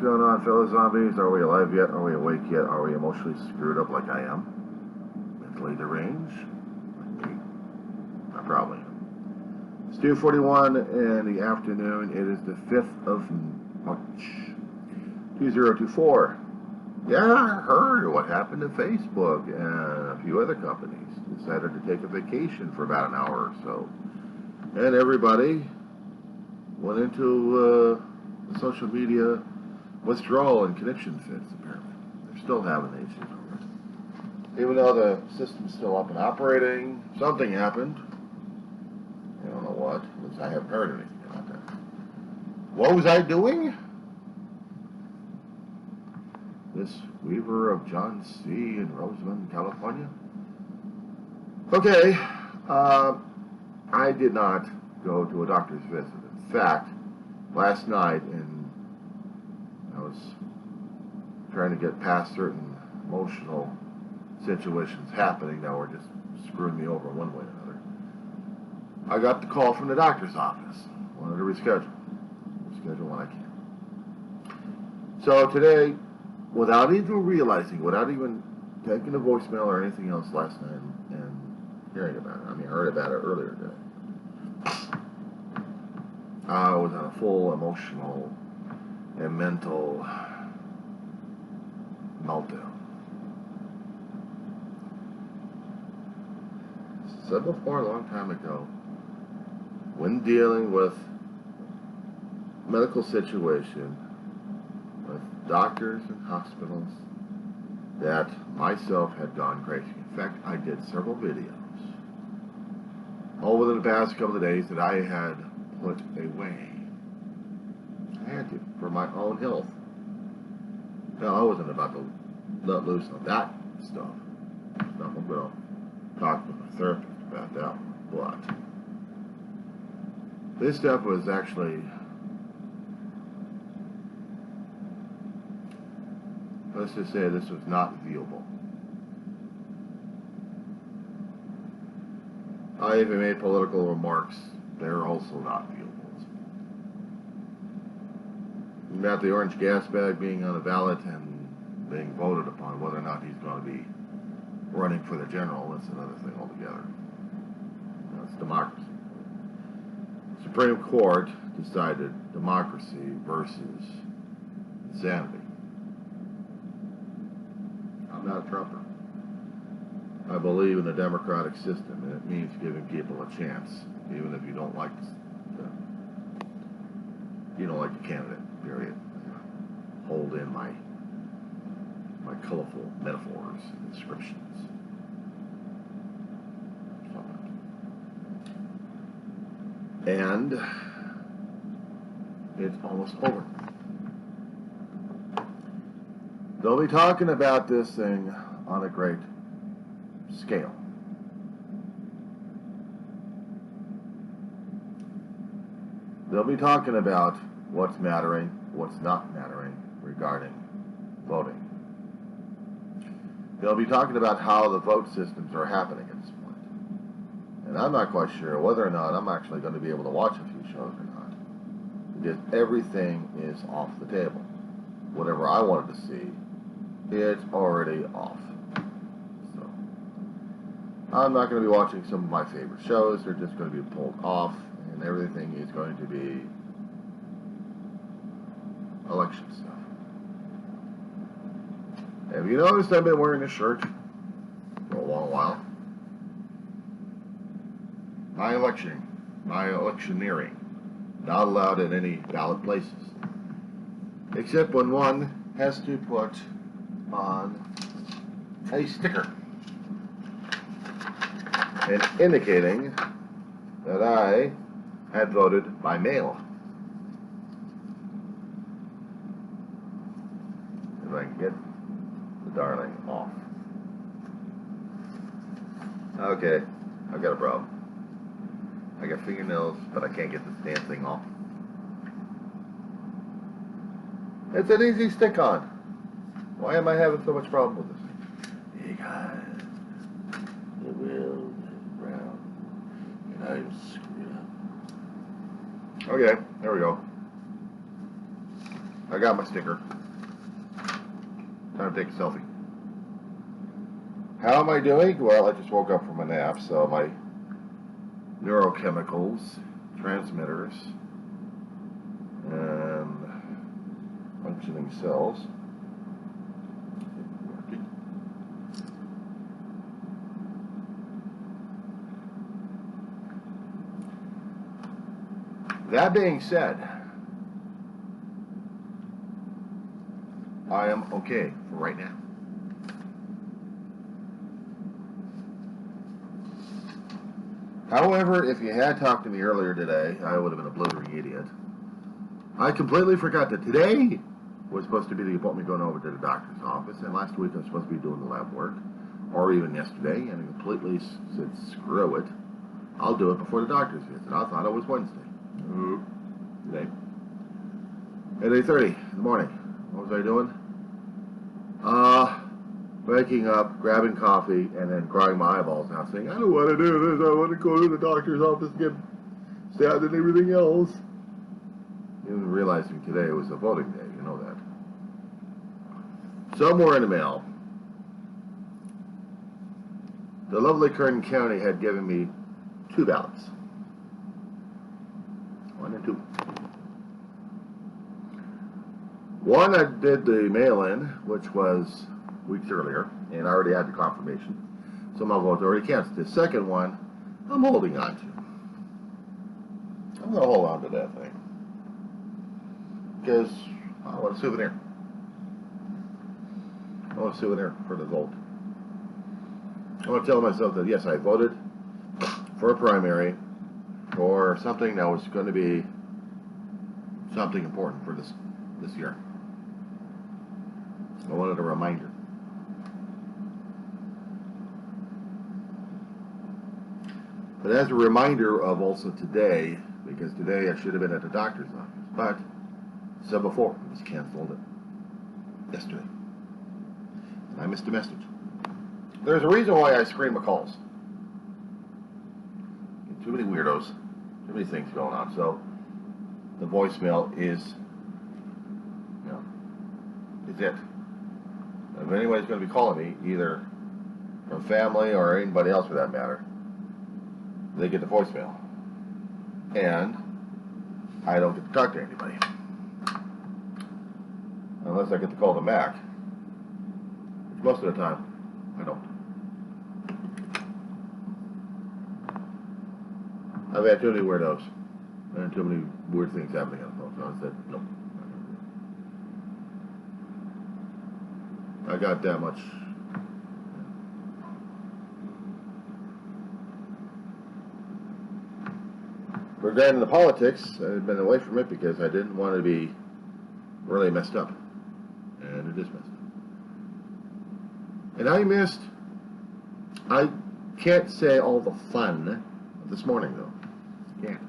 going on, fellow zombies? Are we alive yet? Are we awake yet? Are we emotionally screwed up like I am? Mentally deranged? Like me? I probably am. It's 2:41 in the afternoon. It is the 5th of March, 2024. Yeah, I heard what happened to Facebook and a few other companies. Decided to take a vacation for about an hour or so. And everybody went into social media withdrawal and connection fits, apparently. They're still having issues over it. Even though the system's still up and operating, something happened. I don't know what. At least I haven't heard anything about that. What was I doing? This Weaver of John C. in Rosamond, California? Okay. I did not go to a doctor's visit. In fact, last night, I was trying to get past certain emotional situations happening that were just screwing me over one way or another. I got the call from the doctor's office. Wanted to reschedule when I can. So today, without even realizing, without even taking a voicemail or anything else last night and hearing about it, I heard about it earlier today, I was on a full emotional and mental meltdown. Said before a long time ago, when dealing with medical situation with doctors and hospitals, that myself had gone crazy. In fact, I did several videos over the past couple of days that I had put away. I had to, for my own health. Now, I wasn't about to let loose on that stuff. I'm going to talk with my therapist about that one. But this stuff was actually, let's just say this was not viewable. I even made political remarks. They're also not viewable. About the orange gas bag being on the ballot and being voted upon, whether or not he's going to be running for the general, that's another thing altogether. That's democracy. The Supreme Court decided democracy versus insanity. I'm not a Trumper. I believe in the democratic system, and it means giving people a chance, even if you don't like the candidate. Period. Hold in my colorful metaphors and descriptions. And it's almost over. They'll be talking about this thing on a great scale. They'll be talking about what's mattering, what's not mattering regarding voting. They'll be talking about how the vote systems are happening at this point. And I'm not quite sure whether or not I'm actually going to be able to watch a few shows or not. Because everything is off the table. Whatever I wanted to see, it's already off. So I'm not going to be watching some of my favorite shows. They're just going to be pulled off, and everything is going to be election stuff. Have you noticed I've been wearing this shirt for a long while? My electioneering, not allowed in any ballot places, except when one has to put on a sticker and indicating that I had voted by mail. If I can get the darling off. Okay, I've got a problem. I got fingernails, but I can't get this damn thing off. It's an easy stick-on. Why am I having so much problem with this? Because the wheels is brown, and I'm screwed up. Okay, there we go. I got my sticker. Time to take a selfie. How am I doing? Well, I just woke up from a nap, so my neurochemicals, transmitters, and functioning cells working. That being said, I am okay for right now. However, if you had talked to me earlier today, I would have been a blithering idiot. I completely forgot that today was supposed to be the appointment going over to the doctor's office, and last week I was supposed to be doing the lab work, or even yesterday, and I completely said, screw it. I'll do it before the doctor's visit. I thought it was Wednesday. Today. At 8:30 in the morning. What was I doing? Waking up, grabbing coffee, and then crying my eyeballs out, saying, I don't want to do this. I want to go to the doctor's office and get stabbed and everything else. Even realizing today it was a voting day, you know that. Somewhere in the mail, the lovely Kern County had given me 2 ballots. 1 and 2. One I did the mail-in, which was weeks earlier, and I already had the confirmation, so my vote's already counts. The second one, I'm holding on to. I'm going to hold on to that thing, because I want a souvenir. I want a souvenir for the vote. I want to tell myself that, yes, I voted for a primary, for something that was going to be something important for this year. I wanted a reminder. But as a reminder of also today, because today I should have been at the doctor's office, but said before, it was canceled yesterday. And I missed a message. There's a reason why I screen my calls. Too many weirdos, too many things going on. So the voicemail is, is it. If anybody's going to be calling me, either from family or anybody else for that matter, they get the voicemail. And I don't get to talk to anybody. Unless I get to call them back. Which most of the time, I don't. I've had too many weirdos and too many weird things happening on the phone, so I said, nope. I got that much. Regarding the politics, I've been away from it because I didn't want to be really messed up. And it is messed up. And I can't say all the fun of this morning, though. Can't.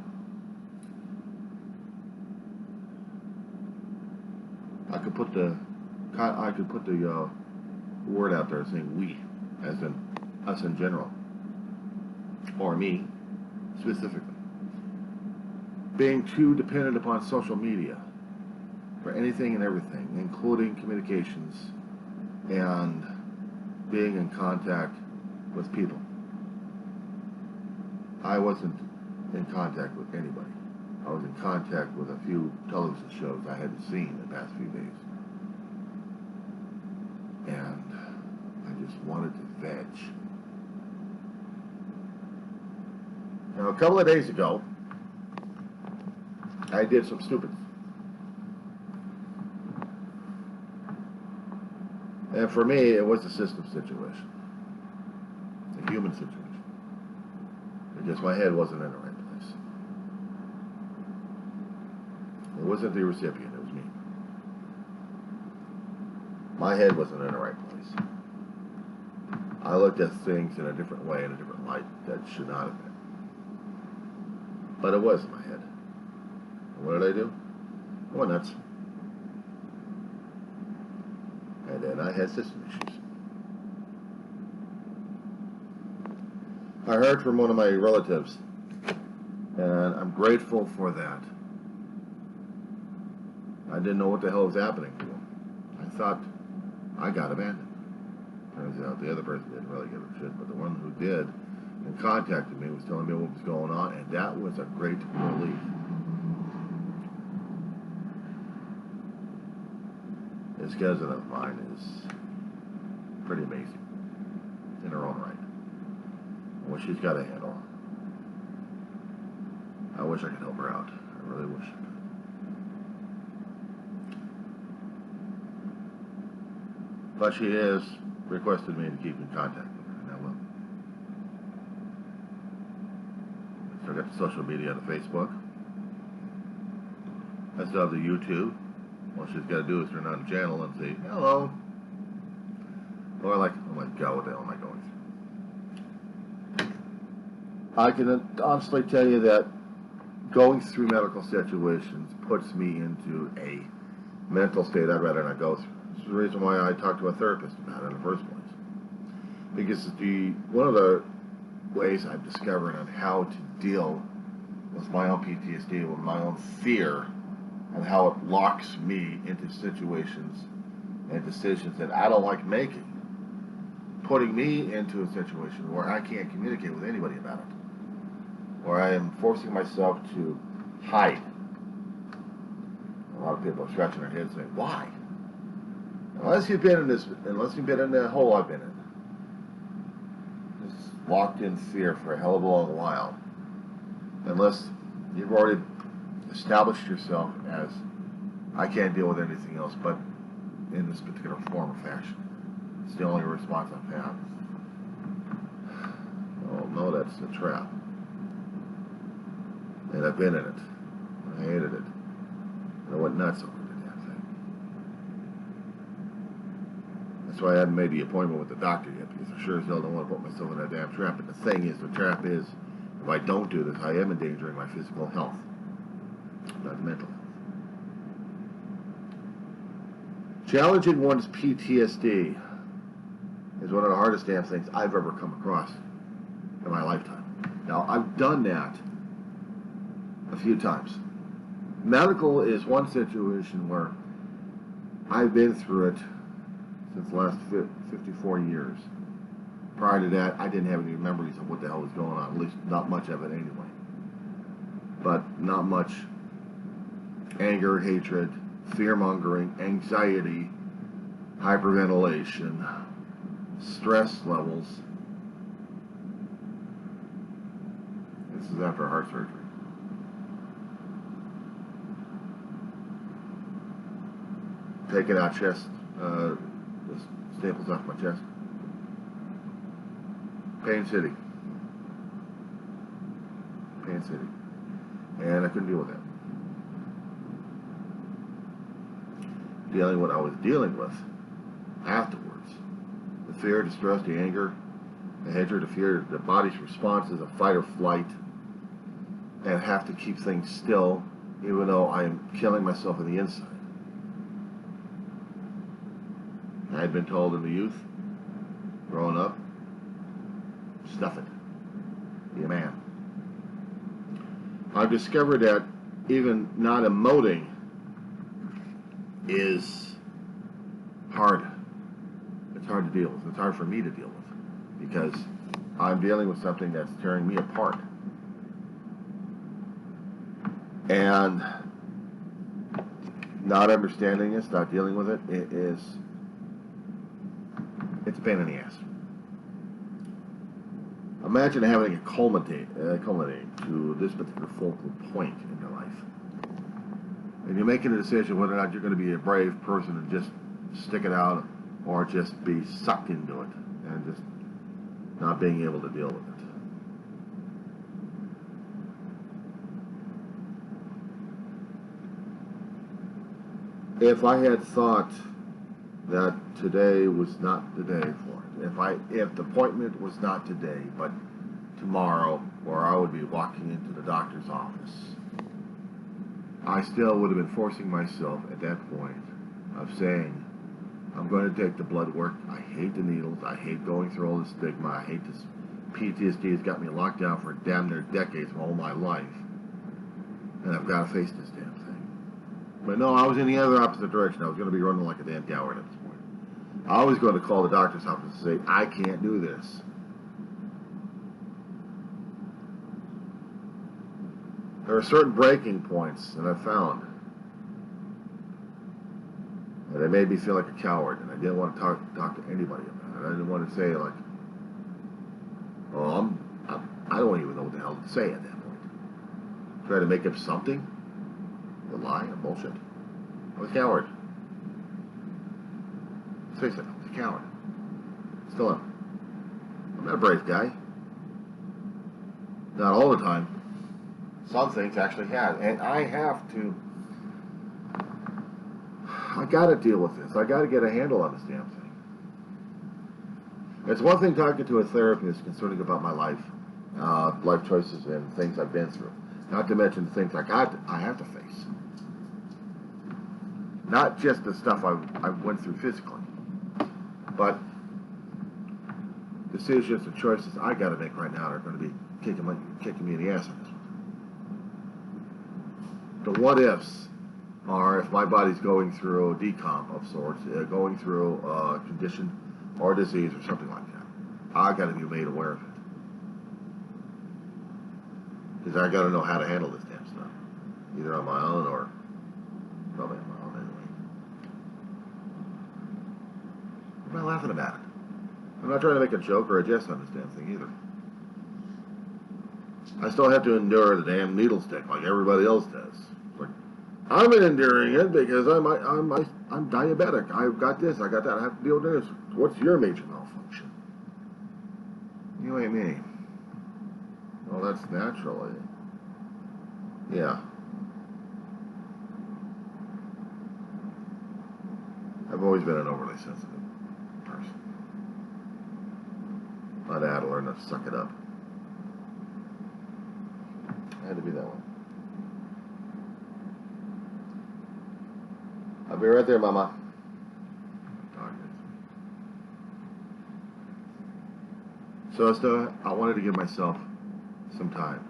I could put the word out there saying we, as in us in general, or me specifically, being too dependent upon social media for anything and everything, including communications and being in contact with people. I wasn't in contact with anybody. I was in contact with a few television shows I hadn't seen in the past few days. And I just wanted to veg. Now, a couple of days ago, I did some stupid. And for me, it was a system situation. A human situation. Because my head wasn't in the right place. It wasn't the recipient, it was me. My head wasn't in the right place. I looked at things in a different way, in a different light that should not have been. But it was in my head. And what did I do? I went nuts. And then I had system issues. I heard from one of my relatives, and I'm grateful for that. I didn't know what the hell was happening to him. I thought I got abandoned. Turns out the other person didn't really give a shit, but the one who did and contacted me was telling me what was going on, and that was a great relief. This cousin of mine is pretty amazing in her own right. What she's got to handle. I wish I could help her out. I really wish I could. But she has requested me to keep in contact with her, and I will. So I got the social media, the Facebook. I still have the YouTube. All she's got to do is turn on the channel and say, hello. Or like, oh my God, what the hell am I going through? I can honestly tell you that going through medical situations puts me into a mental state I'd rather not go through. This is the reason why I talked to a therapist about it in the first place. Because one of the ways I've discovered on how to deal with my own PTSD, with my own fear, and how it locks me into situations and decisions that I don't like making, putting me into a situation where I can't communicate with anybody about it, where I am forcing myself to hide. A lot of people are scratching their heads saying, why? Unless you've been in the hole I've been in. Just locked in fear for a hell of a long while. Unless you've already established yourself as, I can't deal with anything else but in this particular form or fashion. It's the only response I've had. Oh no, that's a trap. And I've been in it. I hated it. I went nuts over the damn thing. That's why I hadn't made the appointment with the doctor yet, because I sure as hell don't want to put myself in that damn trap. But the thing is, the trap is, if I don't do this, I am endangering my physical health, not mental health. Challenging one's PTSD is one of the hardest damn things I've ever come across in my lifetime. Now, I've done that a few times. Medical is one situation where I've been through it since the last 54 years. Prior to that, I didn't have any memories of what the hell was going on, at least not much of it anyway. But not much anger, hatred, fear-mongering, anxiety, hyperventilation, stress levels. This is after heart surgery. Taking out chest, the staples off my chest. Pain City. Pain City. And I couldn't deal with that. Dealing with what I was dealing with afterwards. The fear, the stress, the anger, the hatred, the fear, the body's response is a fight or flight. And have to keep things still, even though I am killing myself in the inside. I had been told in the youth, growing up, stuff it. Be a man. I've discovered that even not emoting is hard. It's hard to deal with. It's hard for me to deal with because I'm dealing with something that's tearing me apart. And not understanding this, not dealing with it, it's a pain in the ass. Imagine having it culminate to this particular focal point in your life. And you're making a decision whether or not you're going to be a brave person and just stick it out or just be sucked into it and just not being able to deal with it. If I had thought that today was not the day for it, if the appointment was not today, but tomorrow, or I would be walking into the doctor's office, I still would have been forcing myself at that point of saying, I'm going to take the blood work. I hate the needles. I hate going through all this stigma. I hate this PTSD. Has got me locked down for damn near decades of all my life. And I've got to face this damn thing. But no, I was in the other opposite direction. I was going to be running like a damn coward at this point. I was going to call the doctor's office and say, I can't do this. There are certain breaking points that I found. And they made me feel like a coward, and I didn't want to talk to anybody about it. I didn't want to say, like, oh, I don't even know what the hell to say at that point. Try to make up something? A lie? A bullshit? I was a coward. Let's face it, I was a coward. Still am. I'm not a brave guy. Not all the time. Some things actually have. And I have to... I gotta deal with this. I gotta get a handle on this damn thing. It's one thing talking to a therapist concerning about my life, life choices and things I've been through. Not to mention the things I have to face. Not just the stuff I went through physically, but decisions and choices I gotta make right now are going to be kicking me in the ass on this one. The what ifs are if my body's going through a decomp of sorts, going through a condition or disease or something like that. I got to be made aware of it. Because I got to know how to handle this damn stuff. Either on my own or probably on my own anyway. I'm not laughing about it. I'm not trying to make a joke or a jest on this damn thing either. I still have to endure the damn needle stick like everybody else does. Like, I'm enduring it because I'm diabetic. I've got this, I got that, I have to deal with this. What's your major malfunction? You ain't me. Well, that's naturally. Yeah. I've always been an overly sensitive person. I had to learn to suck it up. I had to be that way. I'll be right there, Mama. So I wanted to give myself some time,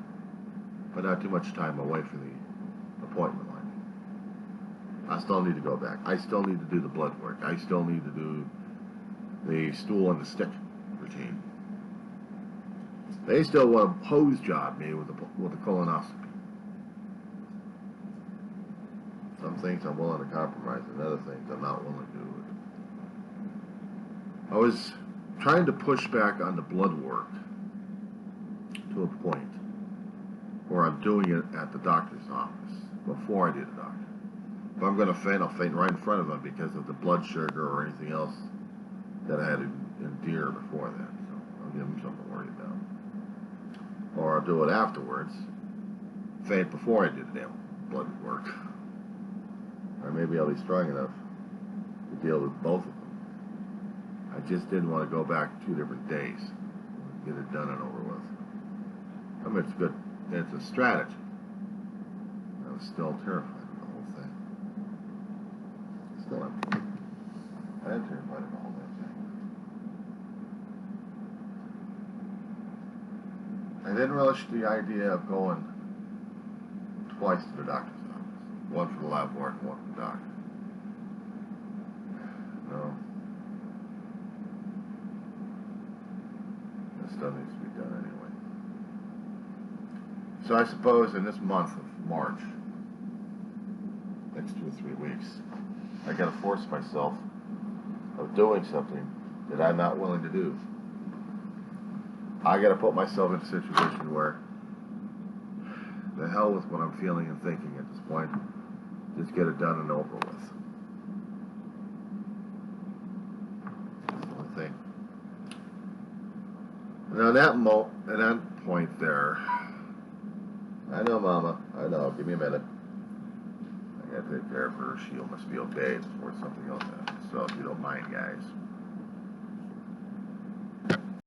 but not too much time away from the appointment line. I still need to go back. I still need to do the blood work. I still need to do the stool and the stick routine. They still want to hose job me with the colonoscopy. Some things I'm willing to compromise, and other things I'm not willing to do. I was trying to push back on the blood work to a point where I'm doing it at the doctor's office before I do the doctor. If I'm going to faint, I'll faint right in front of him because of the blood sugar or anything else that I had to endure before that. So I'll give him something to worry about. Or I'll do it afterwards, faint before I do the damn blood work. Or maybe I'll be strong enough to deal with both of them. I just didn't want to go back 2 different days. Get it done and over with. I mean, it's good. It's a strategy. I was still terrified of the whole thing. Still am. I am terrified of the whole damn thing. I didn't relish the idea of going twice to the doctor's office. One for the lab work and one for the doctor. No. This stuff needs to be done anyway. So I suppose in this month of March, next 2 or 3 weeks, I gotta force myself of doing something that I'm not willing to do. I gotta put myself in a situation where the hell with what I'm feeling and thinking at this point. Just get it done and over with. That's the only thing. Now at that point there, I know, Mama. I know. Give me a minute. I gotta take care of her. She must be okay before something else happens. So if you don't mind, guys.